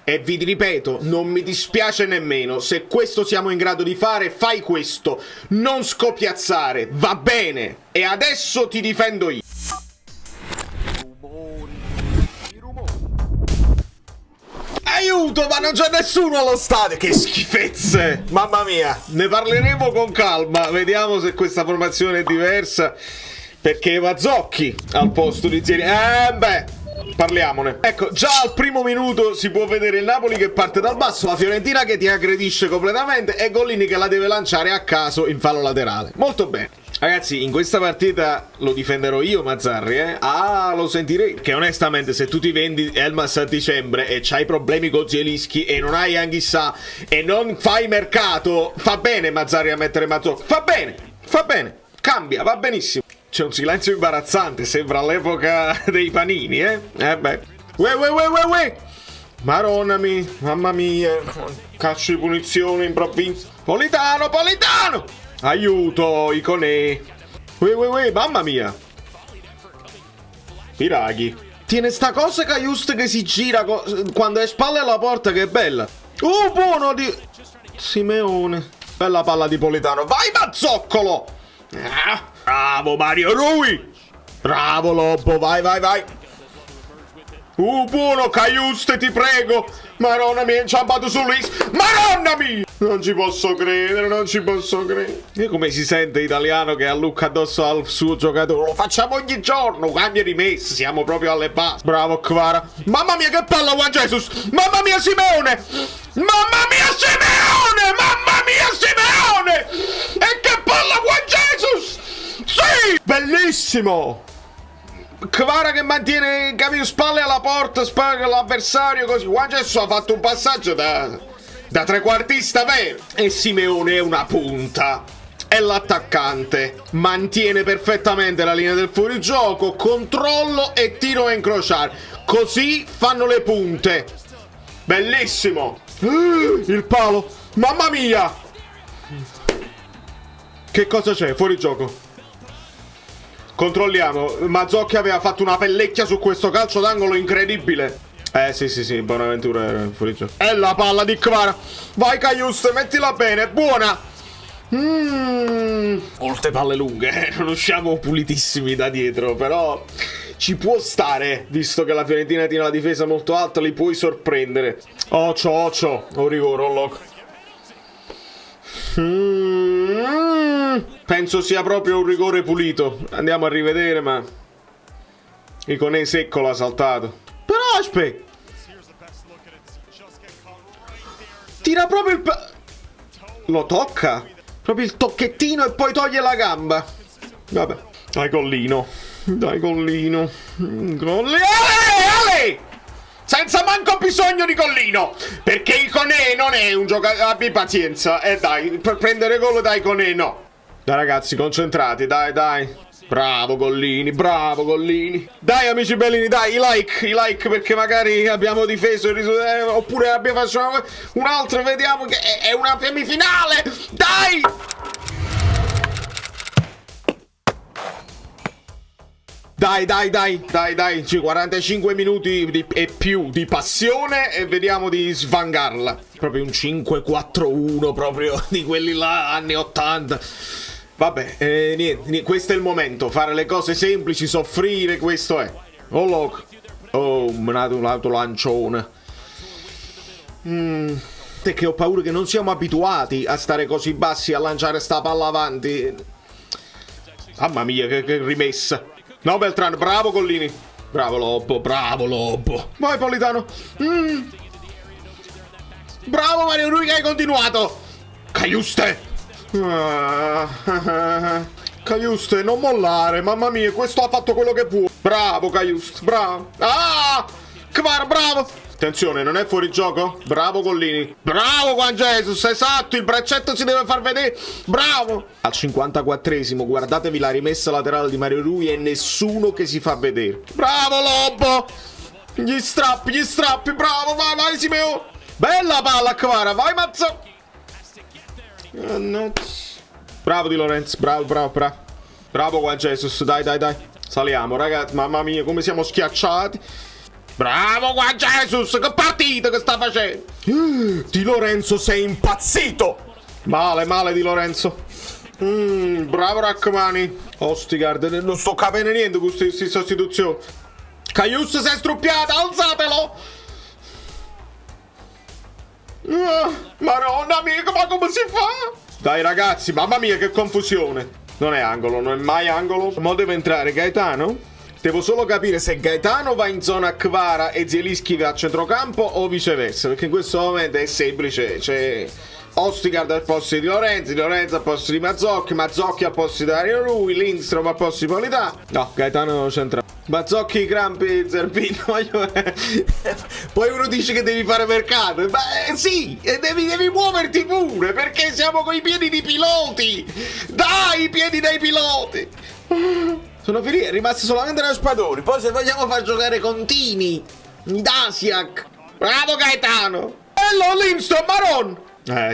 E vi ripeto, non mi dispiace nemmeno. Se questo siamo in grado di fare, fai questo. Non scopiazzare, va bene. E adesso ti difendo io. Aiuto, ma non c'è nessuno allo stadio. Che schifezze. Mamma mia, ne parleremo con calma. Vediamo se questa formazione è diversa. Perché Mazzocchi al posto di Zieri. Parliamone. Ecco, già al primo minuto si può vedere il Napoli che parte dal basso, la Fiorentina che ti aggredisce completamente e Gollini che la deve lanciare a caso in fallo laterale. Molto bene. Ragazzi, in questa partita lo difenderò io, Mazzarri, eh? Lo sentirei. Che onestamente, se tu ti vendi Elmas a dicembre e c'hai problemi con Zielinski e non hai Anghissà e non fai mercato, fa bene Mazzarri a mettere Mazzocchi. Fa bene, cambia, va benissimo. C'è un silenzio imbarazzante, sembra l'epoca dei panini, eh? Uè. Maronami, mamma mia. Calcio di punizione improvviso. Politano! Aiuto, Iconè. Uè, mamma mia. Piraghi. Tiene sta cosa Caiust che si gira quando è spalle alla porta, che è bella. Buono di Simeone. Bella palla di Politano. Vai, Mazzoccolo! Bravo Mario Rui! Bravo Lobo, vai! Buono Caiuste, ti prego! Maronna mi è inciampato su Luis! Maronna mia! Non ci posso credere. E come si sente italiano che allucca addosso al suo giocatore? Lo facciamo ogni giorno, cambia rimessa, siamo proprio alle basi. Bravo Kvara. Mamma mia che palla Juan Jesus! Mamma mia Simeone! E che palla Juan Jesus! Sì! Bellissimo! Kvara che mantiene, capito, spalle alla porta, spalle all'avversario, così. Juan Jesus ha fatto un passaggio da trequartista vero. E Simeone è una punta. È l'attaccante. Mantiene perfettamente la linea del fuorigioco, controllo e tiro a incrociare. Così fanno le punte. Bellissimo. Il palo. Mamma mia. Che cosa c'è? Fuorigioco. Controlliamo. Mazzocchi aveva fatto una pellecchia su questo calcio d'angolo incredibile. Sì, Bonaventura era fuori gioco. È la palla di Kvara. Vai Caius, mettila bene, buona. Molte palle lunghe, non usciamo pulitissimi da dietro, però ci può stare, visto che la Fiorentina tiene la difesa molto alta, li puoi sorprendere. Occhio, un rigore, un loco. Penso sia proprio un rigore pulito. Andiamo a rivedere, ma Iconè secco l'ha saltato. Però aspetta, tira proprio lo tocca, proprio il tocchettino e poi toglie la gamba. Vabbè, dai Gollino. Ale! Senza manco bisogno di Gollino, perché Iconè non è un giocatore. Abbi pazienza. Dai, per prendere gol dai Iconè no. Dai ragazzi, concentrati, dai. Bravo Gollini. Dai amici bellini, dai, i like, perché magari abbiamo difeso il risultato, oppure abbiamo fatto un altro, vediamo che è una semifinale. Dai! Dai, 45 minuti e più di passione e vediamo di svangarla. Proprio un 5-4-1, proprio di quelli là, anni 80. Vabbè, niente, questo è il momento, fare le cose semplici, soffrire, questo è. Oh, loco. Oh, un altro lancione. Perché ho paura che non siamo abituati a stare così bassi, a lanciare sta palla avanti. Mamma mia, che rimessa. No, Beltrán, bravo Gollini. Bravo Lobo. Vai Politano. Bravo Mario Rui che hai continuato. Caiuste, non mollare, mamma mia, questo ha fatto quello che può. Bravo Caiust, bravo. Kvara, bravo. Attenzione, non è fuori gioco? Bravo Gollini. Bravo Juan Jesus, esatto, il braccetto si deve far vedere. Bravo. Al 54esimo, guardatevi la rimessa laterale di Mario Rui e nessuno che si fa vedere. Bravo Lobo. Gli strappi, bravo, vai Simeone. Bella palla Kvara, vai Mazzo. Bravo Di Lorenzo, bravo Juan Jesus, dai. Saliamo ragazzi, mamma mia come siamo schiacciati. Bravo Juan Jesus, che partita che sta facendo. Di Lorenzo sei impazzito. Male Di Lorenzo. Bravo Rachmani. Ostigard, non sto capendo niente con queste sostituzioni. Caius si è struppiata, alzatelo. Madonna mia, ma come si fa? Dai ragazzi, mamma mia che confusione. Non è angolo, non è mai angolo. Mo deve entrare Gaetano. Devo solo capire se Gaetano va in zona Kvara e Zielinski va a centrocampo o viceversa, perché in questo momento è semplice. C'è Ostigard al posto di Lorenzo al posto di Mazzocchi al posto di Dario Lui, Lindstrom al posto di Polità. No, Gaetano centrale. Mazzocchi, Crampi, Zerbino. Poi uno dice che devi fare mercato. Beh sì, e devi muoverti pure, perché siamo coi piedi di piloti. Dai, i piedi dei piloti. Sono finiti, è rimasto solamente Raspadori. Poi se vogliamo far giocare Contini, Dasiak. Bravo Gaetano. Bello Lindstrom, Maron.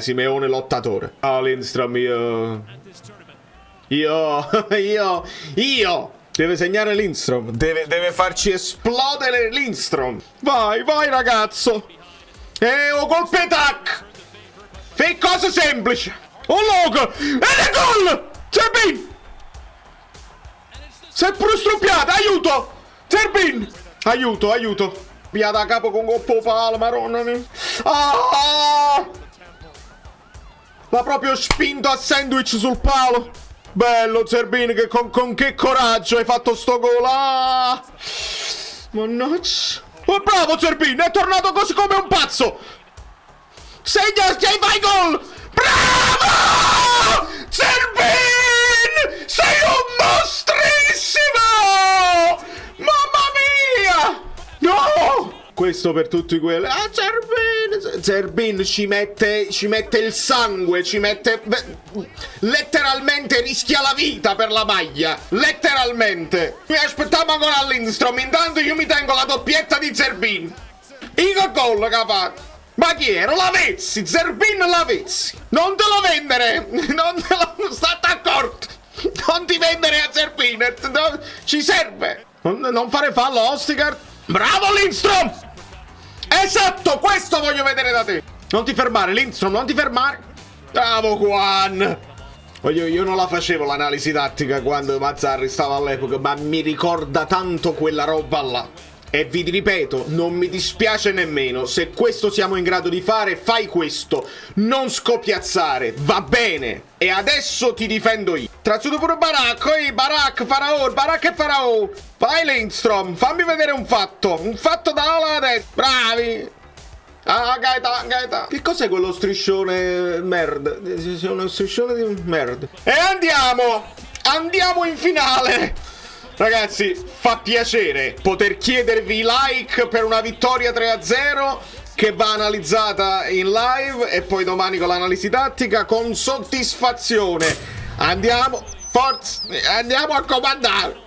Simeone lottatore. Oh Lindstrom, io. Deve segnare Lindstrom. Deve farci esplodere Lindstrom. Vai ragazzo. Oh colpe tac. Fai cose semplici. Oh logo. Ed è gol. Zerbin. Si è pure struppiata, aiuto! Zerbin! Aiuto! Via da capo con Goppo palo, maronna mia. L'ha proprio spinto a sandwich sul palo. Bello Zerbin, che con che coraggio hai fatto sto gol. Mannaggia. Oh, bravo Zerbin, è tornato così come un pazzo. Segna e fai gol! Bravo! Zerbin! Sei un mostrissimo! Mamma mia! No! Questo per tutti quelli. Zerbin ci mette il sangue, letteralmente rischia la vita per la maglia. Letteralmente. Mi aspettavo ancora a Lindstrom. Intanto io mi tengo la doppietta di Zerbin. Il gol che ha fatto. Ma chi era? Lavezzi! Zerbin Lavezzi! Non te lo vendere! Non te lo... State accorto! Non ti vendere a Zerbin! Ci serve! Non fare fallo, Ostigard! Bravo Lindstrom! Esatto! Questo voglio vedere da te! Non ti fermare, Lindstrom! Non ti fermare! Bravo Juan! Io non la facevo l'analisi tattica quando Mazzarri stava all'epoca, ma mi ricorda tanto quella roba là. E vi ripeto, non mi dispiace nemmeno. Se questo siamo in grado di fare, fai questo. Non scopiazzare, va bene. E adesso ti difendo io. Trazzuto pure Barak, Faraò, Barak e Faraò. Vai Lindstrom, fammi vedere un fatto. Un fatto da ala a destra. Bravi. Gaeta. Che cos'è quello striscione merd? C'è uno striscione di merd. E andiamo in finale. Ragazzi, fa piacere poter chiedervi like per una vittoria 3-0 che va analizzata in live e poi domani con l'analisi tattica con soddisfazione. Andiamo, forza, andiamo a comandare.